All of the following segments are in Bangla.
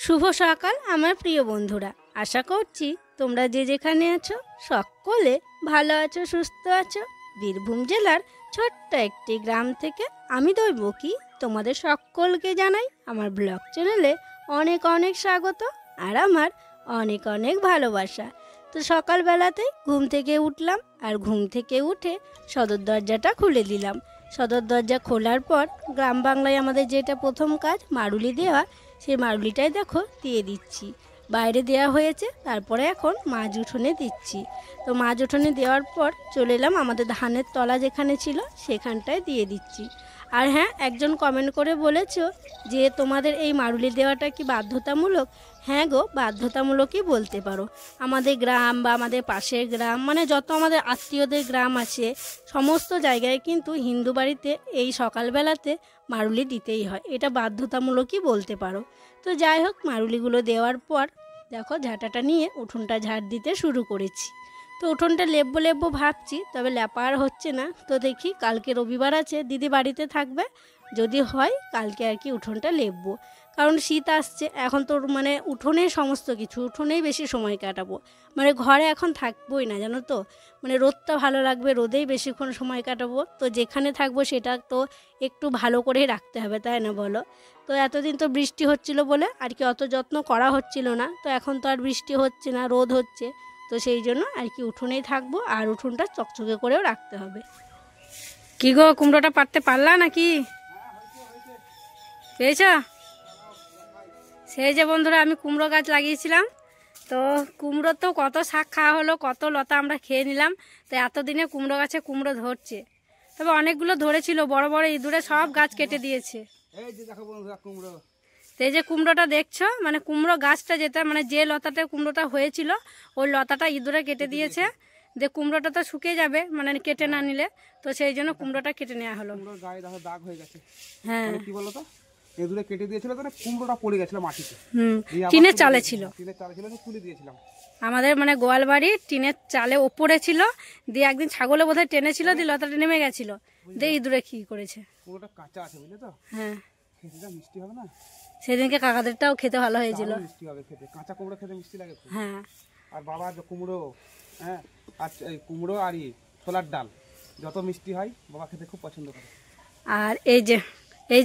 শুভ সকাল আমার প্রিয় বন্ধুরা, আশা করছি তোমরা যে যেখানে আছো সকলে ভালো আছো, সুস্থ আছো। বীরভূম জেলার ছোট্ট একটি গ্রাম থেকে আমি দৈবকী তোমাদের সকলকে জানাই আমার ব্লগ চ্যানেলে অনেক অনেক স্বাগত আর আমার অনেক অনেক ভালোবাসা। তো সকালবেলাতেই ঘুম থেকে উঠলাম আর ঘুম থেকে উঠে সদর দরজাটা খুলে দিলাম। সদর দরজা খোলার পর গ্রাম বাংলায় আমাদের যেটা প্রথম কাজ মারুলি দেওয়া, সেই মারুলিটাই দেখো দিয়ে দিচ্ছি। বাইরে দেওয়া হয়েছে, তারপরে এখন মাছ উঠোনে দিচ্ছি। তো মাছ উঠোনে দেওয়ার পর চলে এলাম আমাদের ধানের তলা যেখানে ছিল সেখানটায় দিয়ে দিচ্ছি। আর হ্যাঁ, একজন কমেন্ট করে বলেছো যে তোমাদের এই মারুলি দেওয়াটা কি বাধ্যতামূলক? হ্যাঁ গো, বাধ্যতামূলকই বলতে পারো। আমাদের গ্রাম বা আমাদের পাশের গ্রাম, মানে যত আমাদের আত্মীয়দের গ্রাম আছে সমস্ত জায়গায় কিন্তু হিন্দু বাড়িতে এই সকালবেলাতে মারুলি দিতেই হয়, এটা বাধ্যতামূলকই বলতে পারো। তো যাই হোক, মারুলিগুলো দেওয়ার পর দেখো ঝাঁটাটা নিয়ে উঠোনটা ঝাড় দিতে শুরু করেছি। তো উঠোনটা লেপবো লেপবো ভাবছি, তবে লেপা আর হচ্ছে না। তো দেখি কালকে রবিবার আছে, দিদি বাড়িতে থাকবে, যদি হয় কালকে আর কি উঠোনটা লেপবো। কারণ শীত আসছে এখন, তো মানে উঠোনে সমস্ত কিছু, উঠোনেই বেশি সময় কাটাবো। মানে ঘরে এখন থাকবোই না, জানো তো। মানে রোদটা ভালো লাগবে, রোদেই বেশিক্ষণ সময় কাটাবো। তো যেখানে থাকবো সেটা তো একটু ভালো করেই রাখতে হবে, তাই না বলো? তো এতদিন তো বৃষ্টি হচ্ছিল বলে আর কি অত যত্ন করা হচ্ছিল না। তো এখন তো আর বৃষ্টি হচ্ছে না, রোদ হচ্ছে। তো সেই জন্য আর কি উঠোনেই থাকবো, আর উঠোনটা চকচকে করেও রাখতে হবে। কি গো, কুমড়োটা পারতে পারলা নাকি? পেয়েছ? সেই যে বন্ধুরা, আমি কুমড়ো গাছ লাগিয়েছিলাম। তো কুমড়ো তো কত শাক খাওয়া হলো, কত লতা আমরা খেয়ে নিলাম। তো এতদিনে কুমড়ো গাছে কুমড়ো ধরছে, তবে অনেকগুলো ধরেছিল, বড় বড় ইঁদুরে সব গাছ কেটে দিয়েছে। এই যে কুমড়োটা দেখছো, মানে কুমড়ো গাছটা যেটা, মানে যে লতাটা কুমড়োটা হয়েছিল ওই লতাটা ইঁদুরে কেটে দিয়েছে। যে কুমড়োটা তো শুকিয়ে যাবে মানে কেটে না নিলে, তো সেই জন্য কুমড়োটা কেটে নেওয়া হলো। গায়ে দেখো দাগ হয়ে গেছে। হ্যাঁ, কি বলতো, এগুলো কেটে দিয়েছিল তো, কুমড়োটা পড়ে গেছিল মাটিতে। টিনের চালে ছিল, টিনের চালে ছিল, তুলে দিয়েছিলাম। আমাদের মানে গোয়াল বাড়ি টিনের চালে ওপরে ছিল। দিয়ে একদিন ছাগলে বোধহয় টেনেছিল, দিয়ে লতাটা নেমে গেছিল, দিয়ে ইঁদুরে কি করেছে। কুমড়োটা কাঁচা আছে, বুঝলে তো? হ্যাঁ, খেতে মিষ্টি হবে না? সেদিনকে কাকাদেরটাও খেতে ভালো হয়েছিল। মিষ্টি হবে খেতে, কাঁচা কুমড়ো খেতে মিষ্টি লাগে। হ্যাঁ, আর বাবার কুমড়ো, হ্যাঁ, আর কুমড়ো আর ছোলার ডাল যত মিষ্টি হয় বাবা খেতে খুব পছন্দ করে। আর এই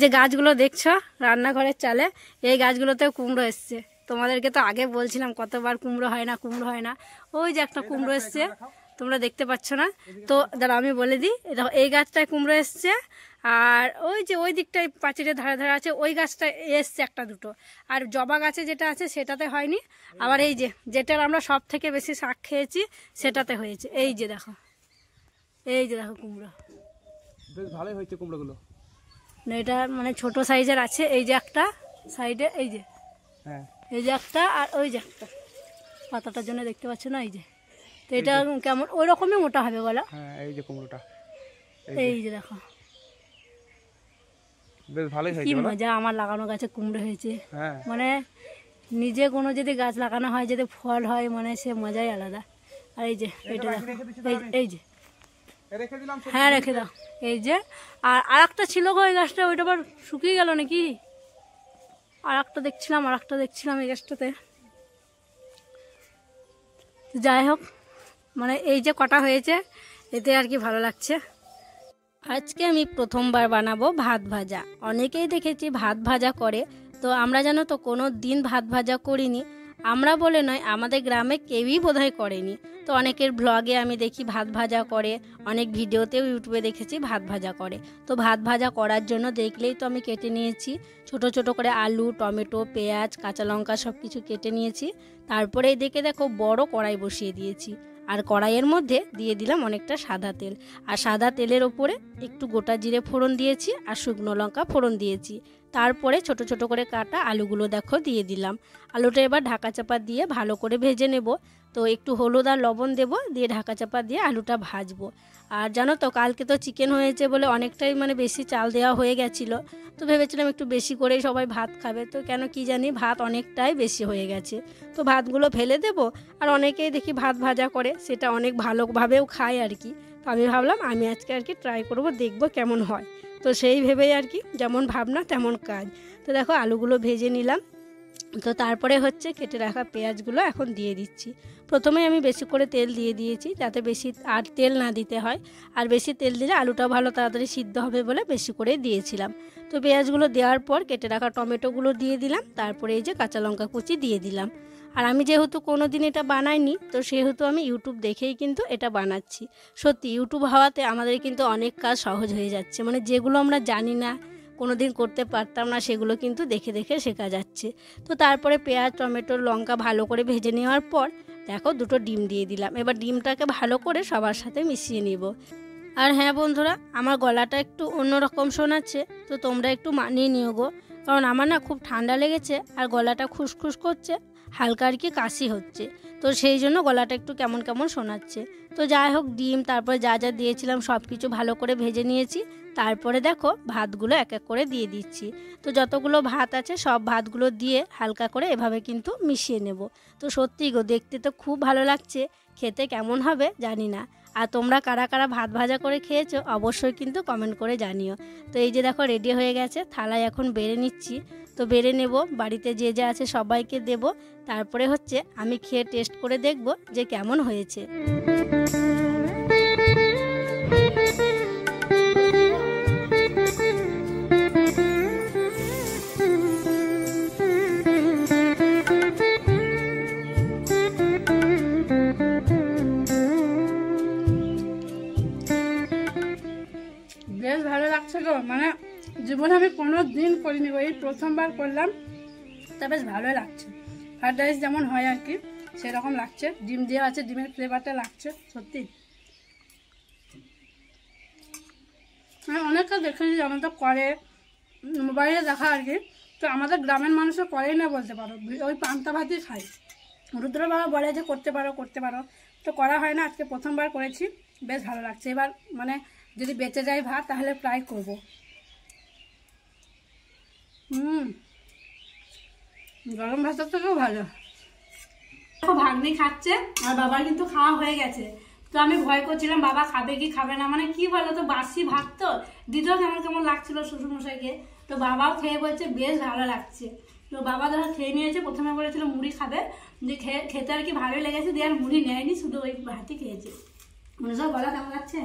যে গাছগুলো দেখছো রান্নাঘরের চালে, এই গাছগুলোতেও কুমড়ো এসছে। তোমাদেরকে তো আগে বলছিলাম কতবার কুমড়ো হয় না, কুমড়ো হয় না। ওই যে একটা কুমড়ো এসছে, তোমরা দেখতে পাচ্ছ না। তো দাঁড়া আমি বলে দিই, দেখো এই গাছটায় কুমড়ো এসছে। আর ওই যে ওই দিকটায় পাঁচিলের ধারে ধারে আছে ওই গাছটা এসছে একটা দুটো। আর জবা গাছে যেটা আছে সেটাতে হয়নি। আবার এই যে যেটার আমরা সব থেকে বেশি শাক খেয়েছি সেটাতে হয়েছে। এই যে দেখো কুমড়ো বেশ ভালোই হয়েছে কুমড়োগুলো। এটা মানে ছোট সাইজের আছে, এই যে একটা সাইডে, এই যে হ্যাঁ, এই যে একটা, আর ওই যে একটা পাতাটার জন্য দেখতে পাচ্ছ না, এই যে। তো এটা কেমন ওই রকমই মোটা হবে বলো? হ্যাঁ, এই যে কুমড়োটা, এই যে দেখো বেশ ভালোই হয়েছে। কি মজা, আমার লাগানো গাছে কুমড়ো হয়েছে। হ্যাঁ, মানে নিজে কোনো যদি গাছ লাগানো হয়, যদি ফল হয়, মানে সে মজাই আলাদা। আর এই যে এটা দেখো, এই যে রেখে দিলাম। হ্যাঁ রেখে দাও। এই যে আর একটা ছিল গো, ওই গাছটা ওইটা আবার শুকিয়ে গেল নাকি? আর একটা দেখছিলাম এই গাছটাতে। যাই হোক, মানে এই যে কটা হয়েছে এতে আর কি ভালো লাগছে। আজকে আমি প্রথমবার বানাবো ভাত ভাজা। অনেকেই দেখেছি ভাত ভাজা করে, তো আমরা জানো তো কোনো দিন ভাত ভাজা করিনি। আমরা বলে নয়, আমাদের গ্রামে কেউই বোধহয় করেনি। তো অনেকের ব্লগে আমি দেখি ভাত ভাজা করে, অনেক ভিডিওতেও ইউটিউবে দেখেছি ভাত ভাজা করে। তো ভাত ভাজা করার জন্য দেখলেই তো আমি কেটে নিয়েছি ছোট ছোট করে আলু, টমেটো, পেঁয়াজ, কাঁচা লঙ্কা সব কিছু কেটে নিয়েছি। তারপরে এদিকে দেখো বড় কড়াই বসিয়ে দিয়েছি, আর কড়াইয়ের মধ্যে দিয়ে দিলাম অনেকটা সাদা তেল। আর সাদা তেলের ওপরে একটু গোটা জিরে ফোড়ন দিয়েছি আর শুকনো লঙ্কা ফোড়ন দিয়েছি। তারপরে ছোট ছোট করে কাটা আলুগুলো দেখো দিয়ে দিলাম। আলুটা এবার ঢাকা চাপা দিয়ে ভালো করে ভেজে নেব। তো একটু হলুদ আর লবণ দেব, দিয়ে ঢাকা চাপা দিয়ে আলুটা ভাজবো। আর জানো তো কালকে তো চিকেন হয়েছে বলে অনেকটাই মানে বেশি চাল দেওয়া হয়ে গেছিলো। তো ভেবেছিলাম একটু বেশি করেই সবাই ভাত খাবে, তো কেন কি জানি ভাত অনেকটাই বেশি হয়ে গেছে। তো ভাতগুলো ফেলে দেব। আর অনেকেই দেখি ভাত ভাজা করে, সেটা অনেক ভালোভাবেও খায় আর কি। তো আমি ভাবলাম আমি আজকে আর কি ট্রাই করবো, দেখবো কেমন হয়। তো সেই ভেবেই আর কি, যেমন ভাবনা তেমন কাজ। তো দেখো আলুগুলো ভেজে নিলাম, তো তারপরে হচ্ছে কেটে রাখা পেঁয়াজগুলো এখন দিয়ে দিচ্ছি। প্রথমে আমি বেশি করে তেল দিয়ে দিয়েছি, যাতে বেশি আর তেল না দিতে হয়, আর বেশি তেল দিলে আলুটা ভালো তাড়াতাড়ি সিদ্ধ হবে বলে বেশি করে দিয়েছিলাম। তো পেঁয়াজগুলো দেওয়ার পর কেটে রাখা টমেটোগুলো দিয়ে দিলাম, তারপরে এই যে কাঁচা লঙ্কা কুচি দিয়ে দিলাম। আর আমি যেহেতু কোনো দিন এটা বানাইনি, তো সেহেতু আমি ইউটিউব দেখেই কিন্তু এটা বানাচ্ছি। সত্যি ইউটিউব হওয়াতে আমাদের কিন্তু অনেক কাজ সহজ হয়ে যাচ্ছে, মানে যেগুলো আমরা জানি না, কোনো দিন করতে পারতাম না, সেগুলো কিন্তু দেখে দেখে শেখা যাচ্ছে। তো তারপরে পেঁয়াজ টমেটো লঙ্কা ভালো করে ভেজে নেওয়ার পর দেখো দুটো ডিম দিয়ে দিলাম। এবার ডিমটাকে ভালো করে সবার সাথে মিশিয়ে নিব। আর হ্যাঁ বন্ধুরা, আমার গলাটা একটু অন্যরকম শোনাচ্ছে, তো তোমরা একটু মানিয়ে নিও গো, কারণ আমার না খুব ঠান্ডা লেগেছে আর গলাটা খুসখুস করছে, হালকা আর কি কাশি হচ্ছে, তো সেই জন্য গলাটা একটু কেমন কেমন শোনাচ্ছে। তো যাই হোক, ডিম তারপরে যা যা দিয়েছিলাম সব কিছু ভালো করে ভেজে নিয়েছি। তারপরে দেখো ভাতগুলো এক এক করে দিয়ে দিচ্ছি। তো যতগুলো ভাত আছে সব ভাতগুলো দিয়ে হালকা করে এভাবে কিন্তু মিশিয়ে নেব। তো সত্যি গো, দেখতে তো খুব ভালো লাগছে, খেতে কেমন হবে জানি না। আর তোমরা কারা কারা ভাত ভাজা করে খেয়েছো অবশ্যই কিন্তু কমেন্ট করে জানিও। তো এই যে দেখো রেডি হয়ে গেছে, থালায় এখন বেড়ে নিচ্ছি। তো বেড়ে নেব, বাড়িতে যে যে আছে সবাইকে দেব। তারপরে হচ্ছে আমি খেয়ে টেস্ট করে দেখব যে কেমন হয়েছে। বেশ ভালো লাগছে গো, মানে জীবনে আমি কোনো দিন করিনি গো, এই প্রথমবার করলাম, তা বেশ ভালোই লাগছে। ফ্রাইড রাইস যেমন হয় আর কি সেরকম লাগছে, ডিম দেওয়া আছে, ডিমের ফ্লেভারটা লাগছে সত্যি। মানে অনেকটা দেখেছি যেমন তো করে, মোবাইলে দেখা আর কি, তো আমাদের গ্রামের মানুষও করেই না বলতে পারো, ওই পান্তা ভাতই খাই। রুদ্র বাবা বলে যে করতে পারো করতে পারো, তো করা হয় না, আজকে প্রথমবার করেছি, বেশ ভালো লাগছে। এবার মানে যদি বেঁচে যায় ভাত তাহলে ট্রাই করবো। গরম ভাতের থেকেও ভালো। দেখো ভাগ্নি খাচ্ছে আর বাবার কিন্তু খাওয়া হয়ে গেছে। তো আমি ভয় করছিলাম বাবা খাবে কি খাবে না, মানে কি বলো তো বাসি ভাত তো, দিতেও কেমন কেমন লাগছিল শ্বশুরমশাইকে। তো বাবাও খেয়ে বলছে বেশ ভালো লাগছে। তো বাবা ধরো খেয়ে নিয়েছে, প্রথমে বলেছিল মুড়ি খাবে, যে খেতে আর কি ভালোই লেগেছে, দিয়ে আর মুড়ি নেয়নি, শুধু ওই ভাতই খেয়েছে। মনুষা বলা কেমন লাগছে?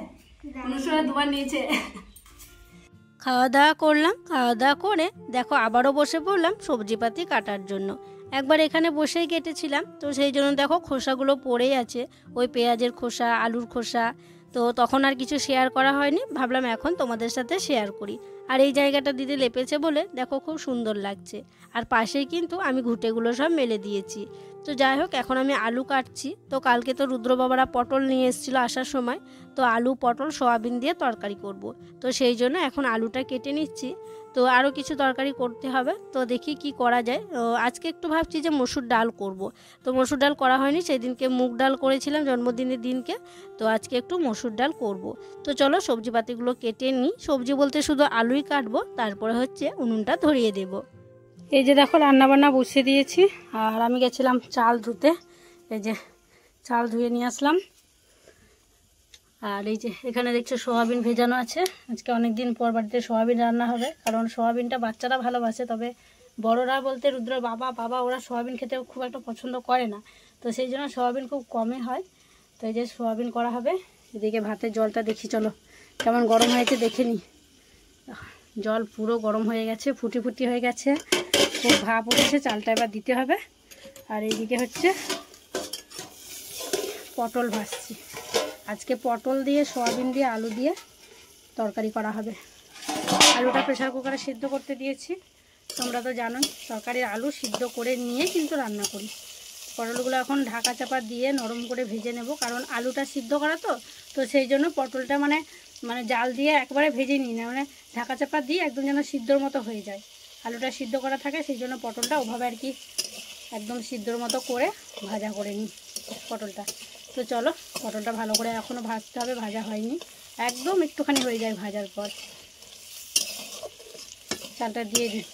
মনুষা দুবার নিয়েছে। খাওয়া দাওয়া করলাম, খাওয়া দাওয়া করে দেখো আবারও বসে পড়লাম সবজিপাতি কাটার জন্য। একবার এখানে বসেই কেটেছিলাম, তো সেই জন্য দেখো খোসাগুলো পড়েই আছে, ওই পেঁয়াজের খোসা আলুর খোসা। তো তখন আর কিছু শেয়ার করা হয়নি, ভাবলাম এখন তোমাদের সাথে শেয়ার করি। আর এই জায়গাটা দিদি লেপেছে বলে দেখো খুব সুন্দর লাগছে। আর পাশেই কিন্তু আমি ঘুঁটেগুলো সব মেলে দিয়েছি। তো যাই হোক, এখন আমি আলু কাটছি। তো কালকে তো রুদ্র বাবারা পটল নিয়ে এসেছিলো আসার সময়, তো আলু পটল সয়াবিন দিয়ে তরকারি করব। তো সেই জন্য এখন আলুটা কেটে নিচ্ছি। তো আরও কিছু তরকারি করতে হবে, তো দেখি কি করা যায়। আজকে একটু ভাবছি যে মসুর ডাল করব। তো মসুর ডাল করা হয়নি, সেই দিনকে মুগ ডাল করেছিলাম জন্মদিনের দিনকে, তো আজকে একটু মসুর ডাল করব। তো চলো সবজিপাতিগুলো কেটে নিই, সবজি বলতে শুধু আলুই কাটবো, তারপরে হচ্ছে উনুনটা ধরিয়ে দেব। এই যে দেখো রান্নাবান্না বসিয়ে দিয়েছি, আর আমি গেছিলাম চাল ধুতে, এই যে চাল ধুয়ে নিয়ে আসলাম। আর এই যে এখানে দেখছো সোয়াবিন ভেজানো আছে, আজকে অনেক দিন পর বাড়িতে সোয়াবিন রান্না হবে, কারণ সোয়াবিনটা বাচ্চারা ভালোবাসে, তবে বড়রা বলতে রুদ্র বাবা ওরা সোয়াবিন খেতে খুব একটা পছন্দ করে না, তো সেই জন্য সোয়াবিন খুব কমই হয়। তো এই যে সোয়াবিন করা হবে। এদিকে ভাতের জলটা দেখি চলো কেমন গরম হয়েছে দেখে নি, জল পুরো গরম হয়ে গেছে, ফুটি ফুটি হয়ে গেছে, খুব ভাপ উঠেছে, চালটা এবার দিতে হবে। আর এইদিকে হচ্ছে পটল ভাজছি, আজকে পটল দিয়ে সোয়াবিন দিয়ে আলু দিয়ে তরকারি করা হবে। আলুটা প্রেসার কুকারে সিদ্ধ করতে দিয়েছি, তোমরা তো জানোই তরকারির আলু সিদ্ধ করে নিয়ে কিন্তু রান্না করি। পটলগুলো এখন ঢাকা চাপা দিয়ে নরম করে ভেজে নেব, কারণ আলুটা সিদ্ধ করা তো সেই জন্য পটলটা মানে জাল দিয়ে একবারে ভেজে নিই না, মানে ঢাকা চাপা দিয়ে একদম যেন সিদ্ধর মতো হয়ে যায়। আলুটা সিদ্ধ করা থাকে, সেই জন্য পটলটা ওভাবে আর কি একদম সিদ্ধর মতো করে ভাজা করে নিই পটলটা। তো চলো পটলটা ভালো করে এখনও ভাজতে হবে, ভাজা হয়নি, একদম একটুখানি হয়ে যায় ভাজার পর। চালটা দিয়ে দিই।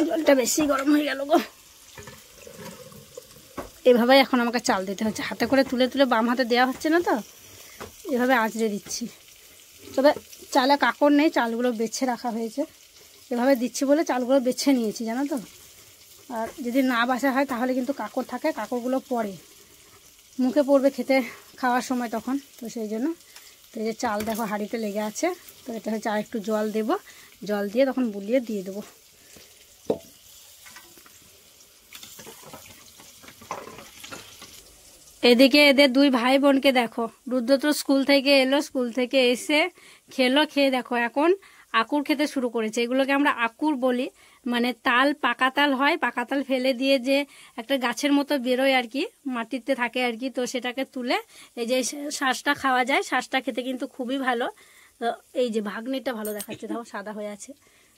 জলটা বেশি গরম হয়ে গেল গো, এভাবে এখন আমাকে চাল দিতে হচ্ছে, হাতে করে তুলে তুলে বাম হাতে দেওয়া হচ্ছে না, তো এভাবে আঁচড়ে দিচ্ছি। তবে চালে কাকড় নেই, চালগুলো বেছে রাখা হয়েছে। এভাবে দিচ্ছি বলে চালগুলো বেছে নিয়েছি, জানো তো। আর যদি না বাছা হয় তাহলে কিন্তু কাকড় থাকে, কাকড়গুলো পড়ে, মুখে পড়বে খেতে খাওয়ার সময় তখন। তো সেই জন্য তো এই যে চাল দেখো হাঁড়িতে লেগে আছে। তো এটা হচ্ছে আর একটু জল দেব, জল দিয়ে তখন বুলিয়ে দিয়ে দেবো। এদিকে এদের দুই ভাই বোনকে দেখো, রুদ্র তো স্কুল থেকে এলো, স্কুল থেকে এসে খেলো, খেয়ে দেখো এখন আকুর খেতে শুরু করেছে। এগুলোকে আমরা আকুর বলি, মানে তাল, পাকা তাল হয়, পাকা তাল ফেলে দিয়ে যে একটা গাছের মতো বেরোয় আর কি, মাটিতে থাকে আর কি। তো সেটাকে তুলে এই যে শ্বাসটা খাওয়া যায়, শ্বাসটা খেতে কিন্তু খুবই ভালো। তো এই যে ভাগ্নিটা ভালো দেখাচ্ছে, দেখো সাদা হয়ে আছে।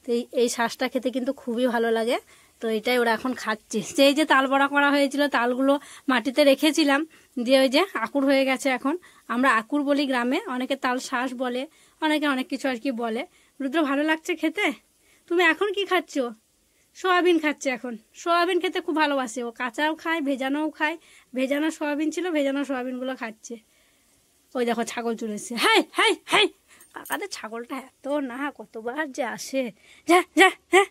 তো এই শ্বাসটা খেতে কিন্তু খুবই ভালো লাগে। তো এটাই ওরা এখন খাচ্ছে। সেই যে তাল বড়া করা হয়েছিল, তালগুলো মাটিতে রেখেছিলাম, দিয়ে ওই যে আকুর হয়ে গেছে। এখন আমরা আকুর বলি গ্রামে, অনেকে তাল শ্বাস বলে, অনেকে অনেক কিছু আর কি বলে। রুদ্র ভালো লাগছে খেতে? তুমি এখন কি খাচ্ছ? সোয়াবিন খাচ্ছে এখন। সোয়াবিন খেতে খুব ভালোবাসে ও, কাঁচাও খায়, ভেজানোও খায়। ভেজানো সোয়াবিন ছিল, ভেজানো সোয়াবিনগুলো খাচ্ছে। ওই দেখো ছাগল চলে এসছে, হাই হাই হাই। কাকাদের ছাগলটা এত না, কতবার যে আসে, যা যা হ্যাঁ।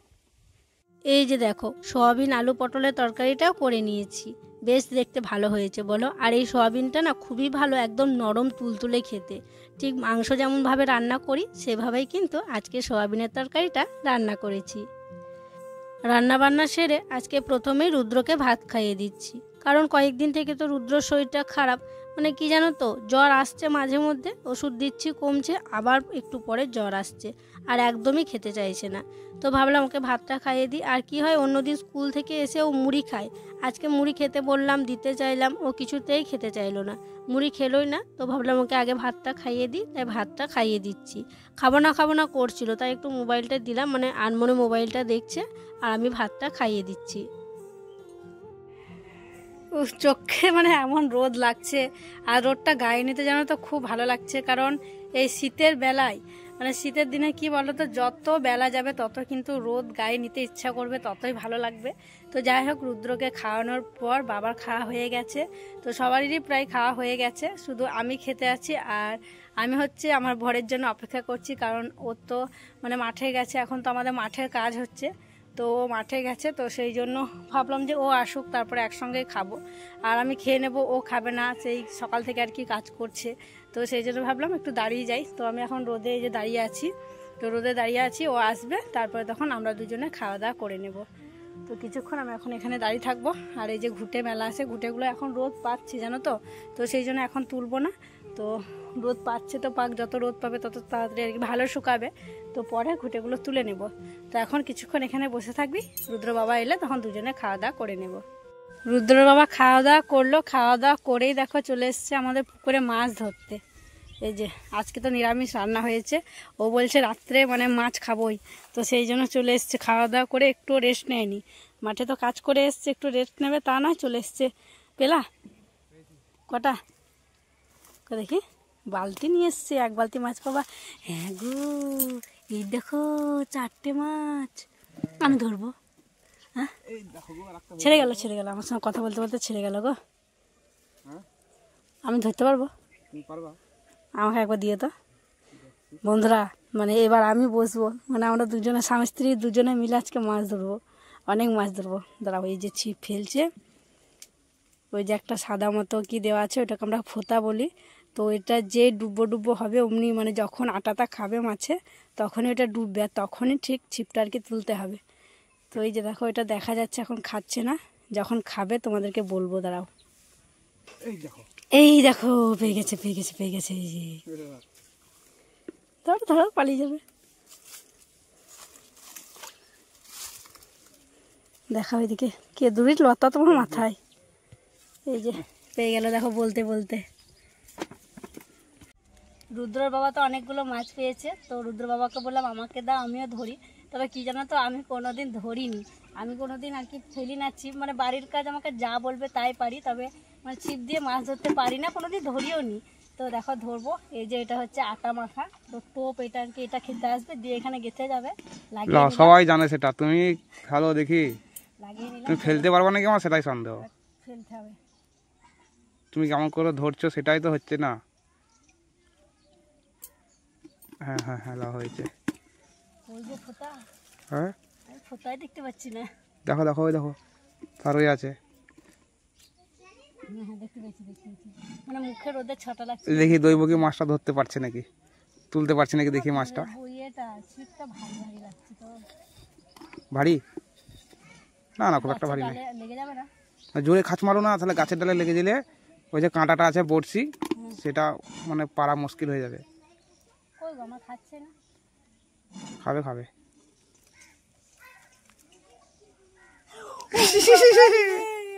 এই যে দেখো সোয়াবিন আলু পটলের তরকারিটাও করে নিয়েছি, বেশ দেখতে ভালো হয়েছে বলো। আর এই সোয়াবিনটা না খুবই ভালো, একদম নরম তুলতুলে খেতে। ঠিক মাংস যেমনভাবে রান্না করি সেভাবেই কিন্তু আজকে সোয়াবিনের তরকারিটা রান্না করেছি। রান্না বান্না সেরে আজকে প্রথমেই রুদ্রকে ভাত খাইয়ে দিচ্ছি, কারণ কয়েকদিন থেকে তো রুদ্রর শরীরটা খারাপ, মানে কি জানো তো, জ্বর আসছে মাঝে মধ্যে, ওষুধ দিচ্ছি কমছে, আবার একটু পরে জ্বর আসছে, আর একদমই খেতে চাইছে না। তো ভাবলাম ওকে ভাতটা খাইয়ে দিই। আর কি হয়, অন্যদিন স্কুল থেকে এসে ও মুড়ি খায়, আজকে মুড়ি খেতে বললাম, দিতে চাইলাম, ও কিছুতেই খেতে চাইলো না, মুড়ি খেলোই না। তো ভাবলাম ওকে আগে ভাতটা খাইয়ে দিই, তাই ভাতটা খাইয়ে দিচ্ছি। খাবো না করছিল, তাই একটু মোবাইলটা দিলাম, মানে আনমনে মোবাইলটা দেখছে আর আমি ভাতটা খাইয়ে দিচ্ছি। চোখে মানে এমন রোদ লাগছে, আর রোদটা গায়ে নিতে জানো তো খুব ভালো লাগছে। কারণ এই শীতের বেলায়, মানে শীতের দিনে কি বলো তো, যত বেলা যাবে তত কিন্তু রোদ গায়ে নিতে ইচ্ছা করবে, ততই ভালো লাগবে। তো যাই হোক, রুদ্রকে খাওয়ানোর পর বাবার খাওয়া হয়ে গেছে, তো সবারই প্রায় খাওয়া হয়ে গেছে, শুধু আমি খেতে আছি। আর আমি হচ্ছে আমার ভরের জন্য অপেক্ষা করছি, কারণ ও তো মানে মাঠে গেছে, এখন তো আমাদের মাঠের কাজ হচ্ছে, তো ও মাঠে গেছে। তো সেই জন্য ভাবলাম যে ও আসুক, তারপরে একসঙ্গে খাবো। আর আমি খেয়ে নেব, ও খাবে না, সেই সকাল থেকে আর কি কাজ করছে। তো সেই জন্য ভাবলাম একটু দাঁড়িয়ে যাই। তো আমি এখন রোদে এই যে দাঁড়িয়ে আছি, তো রোদে দাঁড়িয়ে আছি, ও আসবে, তারপরে তখন আমরা দুজনে খাওয়া দাওয়া করে নেব। তো কিছুক্ষণ আমি এখন এখানে দাঁড়িয়ে থাকবো। আর এই যে ঘুঁটে মেলা আছে, ঘুঁটেগুলো এখন রোদ পাচ্ছি জানো তো, তো সেই জন্য এখন তুলবো না। তো রোদ পাচ্ছে তো পাক, যত রোদ পাবে তত তাড়াতাড়ি আর কি ভালো শুকাবে। তো পরে ঘুঁটেগুলো তুলে নেব। তো এখন কিছুক্ষণ এখানে বসে থাকবি, রুদ্র বাবা এলে তখন দুজনে খাওয়া দাওয়া করে নেব। রুদ্র বাবা খাওয়া দাওয়া করলো, খাওয়া দাওয়া করেই দেখো চলে এসছে আমাদের পুকুরে মাছ ধরতে। এই যে আজকে তো নিরামিষ রান্না হয়েছে, ও বলছে রাত্রে মানে মাছ খাবোই, তো সেই জন্য চলে এসছে। খাওয়া দাওয়া করে একটু রেস্ট নেয়নি, মাঠে তো কাজ করে এসছে, একটু রেস্ট নেবে তা নয়, চলে এসছে। পেলা কটা দেখি, বালতি নিয়ে এসছে, এক বালতি মাছ পাবা। হ্যাঁ গো, এই দেখো 4টে মাছ, আমি ধরবো। হ্যাঁ ছেড়ে গেল, আমার সঙ্গে কথা বলতে বলতে ছেড়ে গেল গো। আমি ধরতে পারবো? আমাকে একবার দিয়ে তো বন্ধুরা, মানে এবার আমি বসবো, মানে আমরা দুজনে স্বামী স্ত্রী দুজনে মিলে আজকে মাছ ধরবো, অনেক মাছ ধরবো। দাঁড়াও, এই যে ছিপ ফেলছে, ওই যে একটা সাদা মতো কি দেওয়া আছে, ওটাকে আমরা ফোঁতা বলি। তো এটা যে ডুবো হবে অমনি, মানে যখন আটাটা খাবে মাছে তখনই ওটা ডুববে, আর তখনই ঠিক ছিপটা আর কি তুলতে হবে। তো এই যে দেখো, এটা দেখা যাচ্ছে এখন খাচ্ছে না, যখন খাবে তোমাদেরকে বলবো। দাঁড়াও, এই দেখো পেয়ে গেছে। এই যে ধরো পালিয়ে যাবে। দেখা ওইদিকে কে দূরির লতা তোমার মাথায়, এই যে পেয়ে গেল দেখো বলতে বলতে। রুদ্রর বাবা তো অনেকগুলো মাছ পেয়েছে, তো রুদ্র বাবাকে বললাম আমাকে দাও, আমিও ধরি। তবে কি জানো তো, আমি কোনোদিন ধরিনি, আমি কোনোদিন আর কি ফেলি না ছিপ, মানে বাড়ির কাজ আমাকে যা বলবে তাই পারি, তবে মানে ছিপ দিয়ে মাছ ধরতে পারি না, কোনোদিন ধরিও নি। তো দেখো ধরবো, এই যে এটা হচ্ছে আটা মাখা, তো টোপ এটা আর কি, এটা খেতে আসবে, দিয়ে এখানে গেঁথে যাবে, সবাই জানে সেটা, তুমি ভালো দেখি লাগিয়ে নিলাম। তুমি ফেলতে পারবে নাকি আমার সেটাই সন্দেহ। ফেলতে হবে, তুমি কেমন করে ধরছো সেটাই তো হচ্ছে না। হ্যাঁ হ্যাঁ হ্যাঁ লাউ হয়েছে। ওই যে ফোঁটা, হ্যাঁ আমি ফোঁটাই দেখতে পাচ্ছি না। দেখো দেখো ওই দেখো তারই আছে। হ্যাঁ হ্যাঁ দেখতে পাচ্ছি। মানে মুখের ওদের ছটা লাগছে। দেখি দৈবকী মাছটা ধরতে পারছে নাকি, তুলতে পারছে নাকি দেখি মাছটা। বইয়েটা ছিপটা ভারী ভারী লাগছে তো। ভারী না না খুব একটা ভারী না, লেগে যাবে না? জোরে খাঁচ মারো না, তাহলে গাছের ডালে লেগে গেলে ওই যে কাঁটাটা আছে বড়শি, সেটা মানে পারা মুশকিল হয়ে যাবে। কই গো আমার খাচ্ছে না। খাবে খাবে।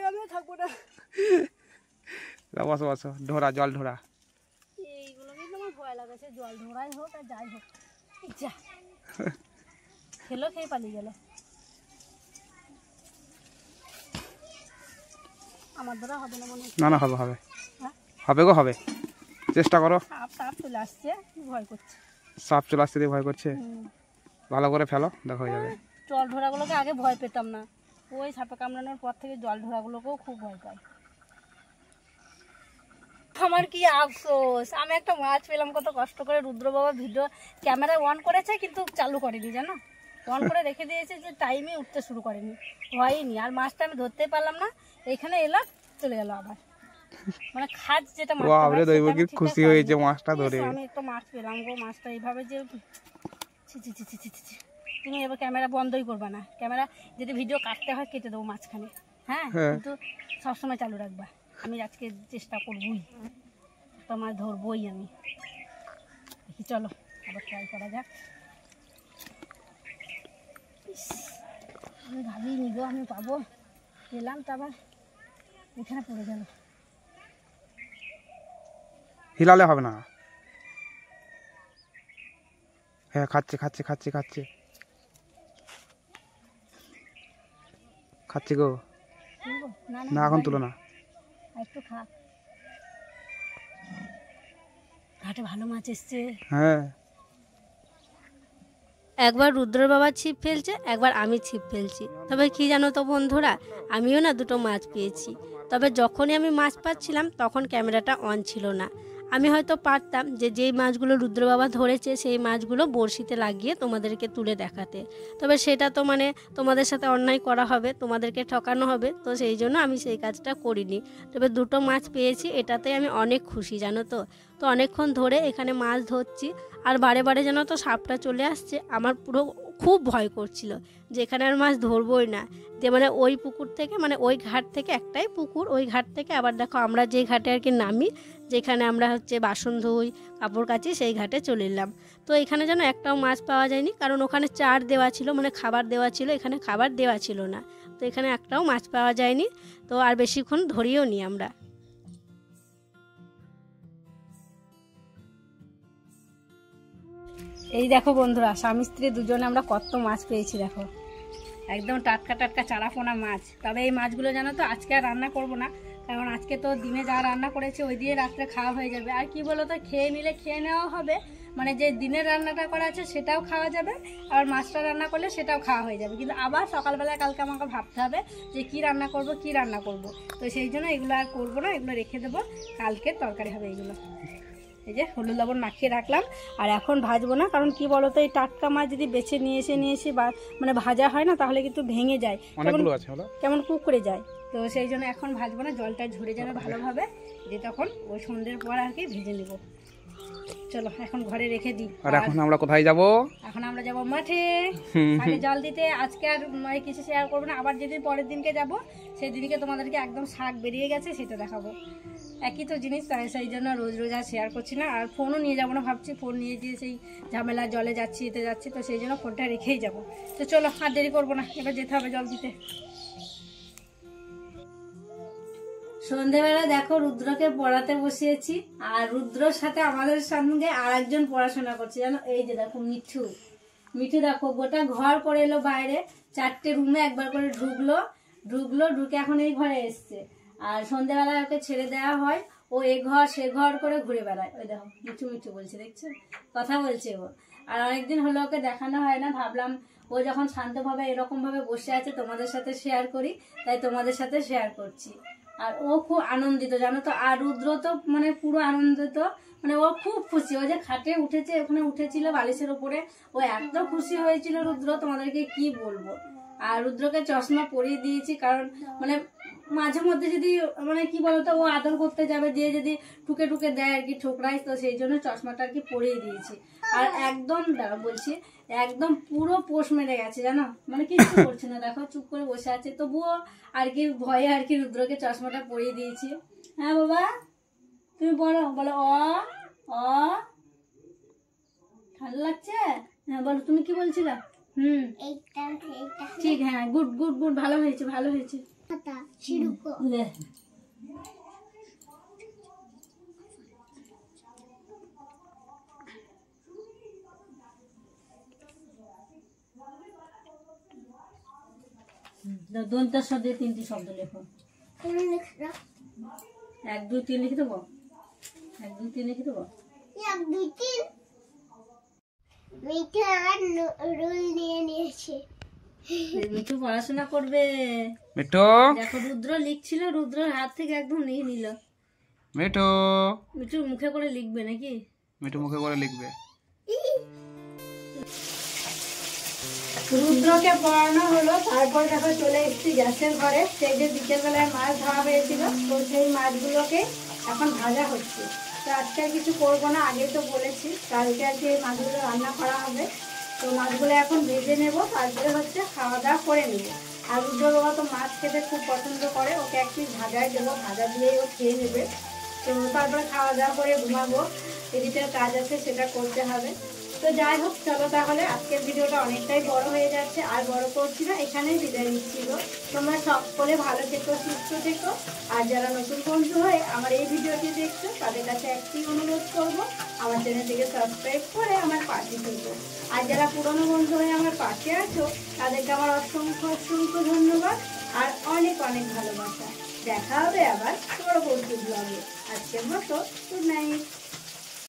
আমি থাকবো না। বসো বসো, ঢোরা জল ঢোরা। এইগুলো কিন্তু আমার ভয় লাগাছে, জল ধরাই হোক আর যাই হোক। যা খেলো, খেয়ে পালিয়ে গেল। আমার দ্বারা হবে না মনে হচ্ছে। না না হবে হবে হ্যাঁ? হবে গো হবে, চেষ্টা করো। সাপ টাপ চলে আসছে, ভয় করছে। সাপ চলে আসতে দিয়ে ভয় করছে, ভালো করে ফেলো, দেখো হয়ে যাবে। জল ধরাগুলোকে আগে ভয় পেতাম না, ওই সাপে কামড়ানোর পর থেকে জল ধরাগুলোকেও খুব ভয় পাই। আমার কি আফসোস, আমি একটা মাছ পেলাম কত কষ্ট করে। রুদ্র বাবা ভিডিও ক্যামেরা অন করেছে কিন্তু চালু করেনি, জানো, অন করে রেখে দিয়েছে যে টাইমে উঠতে শুরু করেনি, হয়নি। আর মাছটা আমি ধরতেই পারলাম না, এখানে এলাম চলে গেল আবার। মানে খাজ যেটা খুশি হয়েছে মাছটা ধরে। আমি একটা মাছ পেলাম গো, মাছটা এইভাবে যে তুমি এবার ক্যামেরা বন্ধই করবা না, ক্যামেরা যদি ভিডিও কাটতে হয় কেটে দেবো মাঝখানে, হ্যাঁ, কিন্তু সবসময় চালু রাখবা। আমি আজকে চেষ্টা করবই, একটা মাছ ধরবই আমি। দেখি চলো আবার ট্রাই করা যাক। আমি ভাবিনি গো আমি পাবো, পেলাম তো আবার এখানে পড়ে গেল। হিলালে হবে না। হ্যাঁ খাচ্ছে খাচ্ছে খাচ্ছে খাচ্ছে খাচ্ছে গো। না এখন তুলো না, একটু খা। ঘাটে ভালো মাছ এসছে। হ্যাঁ একবার রুদ্র বাবা ছিপ ফেলছে, একবার আমি ছিপ ফেলছি। তবে কি জানো তো বন্ধুরা, আমিও না দুটো মাছ পেয়েছি। তবে যখনই আমি মাছ পাচ্ছিলাম তখন ক্যামেরাটা অন ছিল না। আমি হয়তো পারতাম যে যেই মাছগুলো রুদ্র বাবা ধরেছে সেই মাছগুলো বড়শিতে লাগিয়ে তোমাদেরকে তুলে দেখাতে, তবে সেটা তো মানে তোমাদের সাথে অন্যায় করা হবে, তোমাদেরকে ঠকানো হবে, তো সেই জন্য আমি সেই কাজটা করিনি। তবে দুটো মাছ পেয়েছি, এটাতে আমি অনেক খুশি জানো তো। তো অনেকক্ষণ ধরে এখানে মাছ ধরছি, আর বারে বারে যেন তো সাপটা চলে আসছে, আমার পুরো খুব ভয় করছিল যে এখানে আর মাছ ধরবই না। যে মানে ওই পুকুর থেকে, মানে ওই ঘাট থেকে, একটাই পুকুর, ওই ঘাট থেকে আবার দেখো আমরা যে ঘাটে আর কি নামি, যেখানে আমরা হচ্ছে বাসন ধুই, কাপড় কাচি, সেই ঘাটে চলে এলাম। তো এখানে যেন একটাও মাছ পাওয়া যায়নি, কারণ ওখানে চার দেওয়া ছিল, মানে খাবার দেওয়া ছিল, এখানে খাবার দেওয়া ছিল না। তো এখানে একটাও মাছ পাওয়া যায়নি। তো আর বেশিক্ষণ ধরিও নি আমরা। এই দেখো বন্ধুরা, স্বামী স্ত্রী দুজনে আমরা কত মাছ পেয়েছি দেখো, একদম টাটকা টাটকা চারাপোনা মাছ। তবে এই মাছগুলো জানো তো আজকে আর রান্না করব না, কারণ আজকে তো দিনে যা রান্না করেছে ওই দিয়ে রাত্রে খাওয়া হয়ে যাবে। আর কি বলো তো, খেয়ে নিলে খেয়ে নেওয়া হবে, মানে যে দিনের রান্নাটা করা আছে সেটাও খাওয়া যাবে, আর মাছটা রান্না করলে সেটাও খাওয়া হয়ে যাবে। কিন্তু আবার সকালবেলায় কালকে আমাকে ভাবতে হবে যে কি রান্না করব। তো সেই জন্য এগুলো আর করবো না, এগুলো রেখে দেবো, কালকের তরকারি হবে এগুলো। এই যে হলুদ লবণ মাখিয়ে রাখলাম, আর এখন ভাজবো না, কারণ কি বলতো এই টাটকা মাছ যদি বেছে নিয়ে এসে মানে ভাজা হয় না, তাহলে কিন্তু ভেঙে যায়, কেমন কুকড়ে যায়। তো সেই জন্য এখন ভাজবো না, জলটা ঝরে যাবে ভালোভাবে, যে তখন ওই সন্ধ্যের পর আর কি ভেজে নেব। চলো এখন ঘরে রেখে দিই। আর এখন আমরা কোথায় যাব? এখন আমরা যাব মাঠে শাকে জল দিতে। আজকে আর কিছু শেয়ার করবো না, আবার যেদিন পরের দিনকে যাব সেই দিনকে তোমাদেরকে একদম শাক বেরিয়ে গেছে সেটা দেখাবো। একই তো জিনিস, তাই সেই জন্য রোজ রোজ আর শেয়ার করছি না। আর ফোনও নিয়ে যাবো না ভাবছি, ফোন নিয়ে গিয়ে সেই ঝামেলা, জলে যাচ্ছি এতে যাচ্ছি, তো সেই জন্য ফোনটা রেখেই যাব। তো চলো আর দেরি করবো না, এবার যেতে হবে জল দিতে। সন্ধ্যেবেলা দেখো রুদ্রকে পড়াতে বসিয়েছি, আর রুদ্রর সাথে আমাদের সঙ্গে আর একজন পড়াশোনা করছে জানো, এই যে দেখো মিঠু। মিঠু দেখো গোটা ঘর করে এলো বাইরে, 4টে রুমে একবার করে ঢুকে এখন এই ঘরে এসছে। আর সন্ধ্যেবেলায় ওকে ছেড়ে দেওয়া হয়, ও এ ঘর সে ঘর করে ঘুরে বেড়ায়। ওই দেখো মিঠু মিঠু বলছে, দেখছো কথা বলছে ও। আর অনেকদিন হলো ওকে দেখানো হয় না, ভাবলাম ও যখন শান্তভাবে এরকম ভাবে বসে আছে তোমাদের সাথে শেয়ার করি, তাই তোমাদের সাথে শেয়ার করছি। আর ও খুব আনন্দিত জানো তো। আর রুদ্র তো মানে পুরো আনন্দিত, মানে ও খুব খুশি। ও যে খাটে উঠেছে, ওখানে উঠেছিল বালিশের ওপরে, ও এত খুশি হয়েছিল রুদ্র, তোমাদেরকে কি বলবো। আর রুদ্রকে চশমা পরিয়ে দিয়েছি, কারণ মানে মাঝে মধ্যে যদি মানে কি বলতো ও আদর করতে যাবে, দিয়ে যদি টুকে টুকে দেয় আর কি, ঠোকরাই, তো সেই জন্য চশমাটা আর কি পরিয়ে দিয়েছি। আর একদম দাঁড়া বলছি, একদম পুরো পোষ মেরে গেছে জানো, মানে কিছু করছে না, দেখো চুপ করে বসে আছে। তবুও আর কি ভয়ে আর কি রুদ্রকে চশমাটা পরিয়ে দিয়েছি। হ্যাঁ বাবা, তুমি বলো, বলো অ অ। ঠান্ডা লাগছে? হ্যাঁ বলো, তুমি কি বলছিলা? ঠিক, হ্যাঁ, গুড গুড গুড, ভালো হয়েছে ভালো হয়েছে। লে। দন্তের শব্দ 3টি শব্দ লেখো। 1 2 3 লিখে দেবো। 1 2 3 লিখে দেবো। 1 2 3 মিঠু আবার রুল নিয়ে নিয়েছে। মিঠু পড়াশোনা করবে। মিঠু, দেখো রুদ্র লিখছিল, রুদ্রর হাত থেকে একদম নিয়ে নিল। মিঠু, মিঠু মুখে করে লিখবে নাকি? মিঠু মুখে করে লিখবে। রুদ্রকে পড়ানো হলো, তারপর দেখো চলে এসেছি গ্যাসের ঘরে। সেই যে বিকেল বেলায় মাছ ধরা হয়েছিল, তো সেই মাছগুলোকে এখন ভাজা হচ্ছে। তো আজকে আর কিছু করবো না, আগে তো বলেছি কালকে আর কি এই মাছগুলো রান্না করা হবে। তো মাছগুলো এখন ভেজে নেব, তারপরে হচ্ছে খাওয়া দাওয়া করে নেব। আর রুদ্র বাবা তো মাছ খেতে খুব পছন্দ করে, ওকে এক পিস ভাজাই দেবো, ভাজা দিয়েই ও খেয়ে নেবে। তো তারপরে খাওয়া দাওয়া করে ঘুমাবো, এডিটের কাজ আছে সেটা করতে হবে। তো যাই হোক, চলো তাহলে আজকের ভিডিওটা অনেকটাই বড় হয়ে যাচ্ছে, আর বড় করছি না, এখানেই বিদায় নিচ্ছি গো। তোমরা সকলে ভালো থেকো, সুস্থ থেকো। আর যারা নতুন বন্ধু হয়ে আমার এই ভিডিওটি দেখছো, তাদের কাছে একটি অনুরোধ করবো, আমার চ্যানেলটিকে সাবস্ক্রাইব করে আমার পাশে থেকো। আর যারা পুরনো বন্ধু হয়ে আমার পাশে আছো, তাদেরকে আমার অসংখ্য অসংখ্য ধন্যবাদ আর অনেক অনেক ভালোবাসা। দেখা হবে আবার পরবর্তী ব্লগে। আজকের মতো গুড নাইট।